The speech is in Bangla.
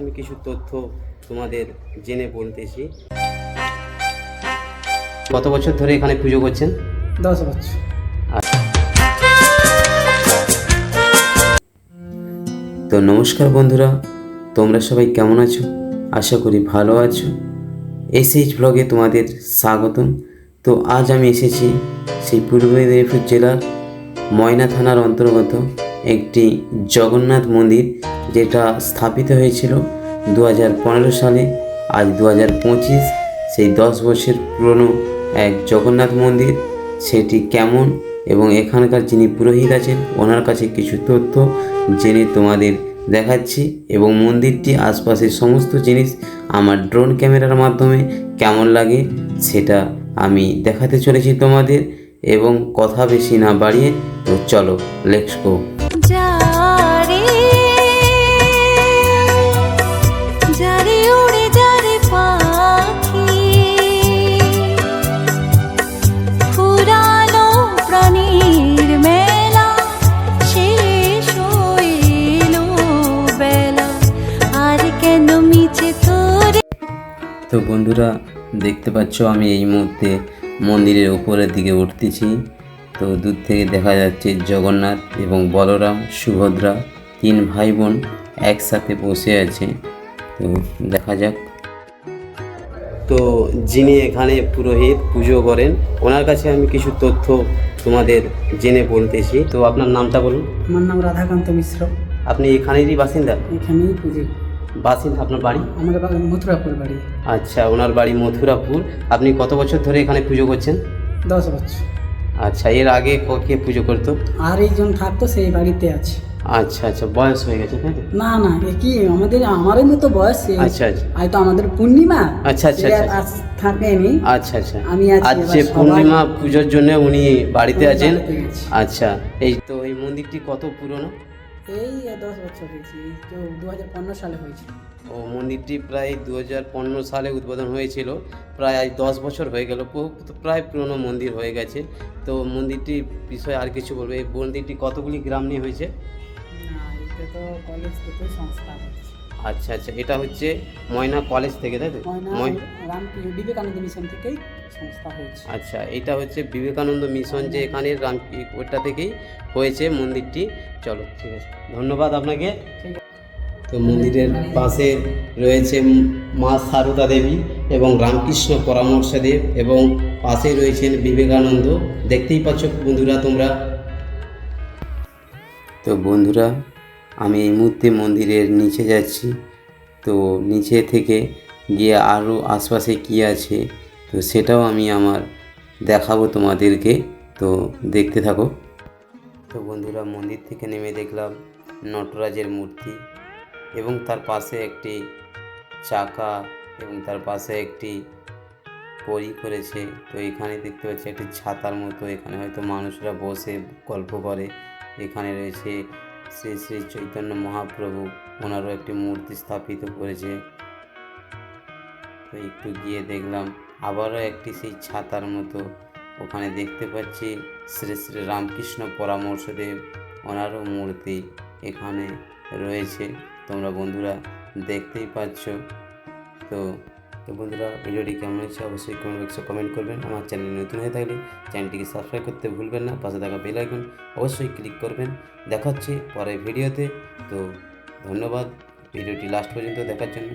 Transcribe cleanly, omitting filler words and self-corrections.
আমি কিছু তথ্য তোমাদের জেনে বলতেছি। কত বছর ধরে এখানে পুজো করছেন? 10 বছর। তো নমস্কার বন্ধুরা, তোমরা সবাই কেমন আছো? আশা করি ভালো আছো। এসএইচ ব্লগে তোমাদের স্বাগতম। তো আজ আমি এসেছি সেই পূর্ব মেদিনীপুর জেলার ময়না থানার অন্তর্গত একটি জগন্নাথ মন্দির, যেটা স্থাপিত হয়েছিল 2015 সালে। আজ 2025, সেই 10 বছর পুরনো এক জগন্নাথ মন্দির। সেটি কেমন এবং এখানকার যিনি পুরোহিত আছেন ওনার কাছে কিছু তথ্য জেনে তোমাদের দেখাচ্ছি, এবং মন্দিরটি আশপাশের সমস্ত জিনিস আমার ড্রোন ক্যামেরার মাধ্যমে কেমন লাগে সেটা আমি দেখাতে চলেছি তোমাদের। এবং কথা বেশি না বাড়িয়ে তো চলো, লেটস গো। তো বন্ধুরা, দেখতে পাচ্ছ আমি এই মুহূর্তে মন্দিরের উপরের দিকে উঠতেছি। তো দূর থেকে দেখা যাচ্ছে জগন্নাথ এবং বলরাম সুভদ্রা 3 ভাই বোন একসাথে বসে আছে। তো দেখা যাক। তো যিনি এখানে পুরোহিত পুজো করেন ওনার কাছে আমি কিছু তথ্য তোমাদের জেনে বলতেছি। তো আপনার নামটা বলুন। আমার নাম রাধাকান্ত মিশ্র। আপনি এখানেরই বাসিন্দা? এখানেই পুজো বাসিন্দা। আপনার বাড়ি? আমাদের মথুরাপুর বাড়ি। আচ্ছা, ওনার বাড়ি মথুরাপুর। আপনি কত বছর ধরে এখানে পুজো করছেন? 10 বছর। আচ্ছা, এর আগে কে পুজো করতো? আর একজন থাকতো, সেই বাড়িতে আছে। আচ্ছা আচ্ছা, বয়স হয়ে গেছে তাই তো? না না, এ কি আমারই মতো বয়স। আচ্ছা আচ্ছা, আজ তো আমাদের পূর্ণিমা। আচ্ছা আচ্ছা আচ্ছা, থাকেনি। আচ্ছা আচ্ছা, আমি আজ যে পূর্ণিমা পুজোর জন্য উনি বাড়িতে আছেন। আচ্ছা, এই তো এই মন্দিরটি কত পুরনো? এই 10 বছর হয়েছে, তো 2015 সালে হয়েছে। ও, মন্দিরটি প্রায় 2015 সালে উদ্বোধন হয়েছিল। প্রায় আজ 10 বছর হয়ে গেল, প্রায় পুরনো মন্দির হয়ে গেছে। তো মন্দিরটির বিষয়ে আর কিছু বলবো? এই মন্দিরটি কতগুলি গ্রাম নিয়ে হয়েছে? না, এটা তো কলেজ থেকে সংস্থা হচ্ছে। আচ্ছা আচ্ছা, এটা হচ্ছে ময়না কলেজ থেকে তাই তো? বিবেকানন্দ মিশন থেকেই সংস্থা হয়েছে। আচ্ছা, এটা হচ্ছে বিবেকানন্দ মিশন, যে এখানে ওটা থেকেই হয়েছে মন্দিরটি। চলো, ঠিক আছে, ধন্যবাদ আপনাকে। তো মন্দিরের পাশে রয়েছে মা সারদা দেবী এবং রামকৃষ্ণ পরমহংসদেব, এবং পাশে রয়েছেন বিবেকানন্দ। দেখতেই পাচ্ছ বন্ধুরা তোমরা। তো বন্ধুরা, আমি এই মুহূর্তে মন্দিরের নিচে যাচ্ছি। তো নিচে থেকে গিয়ে আরও আশপাশে কী আছে তো সেটাও আমি আমার দেখাবো তোমাদেরকে। তো দেখতে থাকো। তো বন্ধুরা, মন্দির থেকে নেমে দেখলাম নটরাজের মূর্তি, এবং তার পাশে একটি চাকা, এবং তার পাশে একটি পরী করেছে। তো এখানে দেখতে পাচ্ছি একটি ছাতার মতো, এখানে হয়তো মানুষরা বসে গল্প করে। এখানে রয়েছে শ্রী শ্রী চৈতন্য মহাপ্রভু, ওনারও একটি মূর্তি স্থাপিত করেছে। তো একটু গিয়ে দেখলাম আবারও একটি সেই ছাতার মতো, ওখানে দেখতে পাচ্ছি শ্রী শ্রী রামকৃষ্ণ পরমহংসদেব, ওনারও মূর্তি এখানে রয়েছে। তোমরা বন্ধুরা দেখতেই পাচ্ছ। তো বন্ধুরা, ভিডিওটি কেমন হয়েছে অবশ্যই কমেন্ট বক্সে কমেন্ট করবেন। আমার চ্যানেল নতুন হয়ে থাকলে চ্যানেলটিকে সাবস্ক্রাইব করতে ভুলবেন না, পাশে থাকা বেল আইকন অবশ্যই ক্লিক করবেন। দেখা হচ্ছে পরের ভিডিওতে। তো ধন্যবাদ ভিডিওটি লাস্ট পর্যন্ত দেখার জন্য।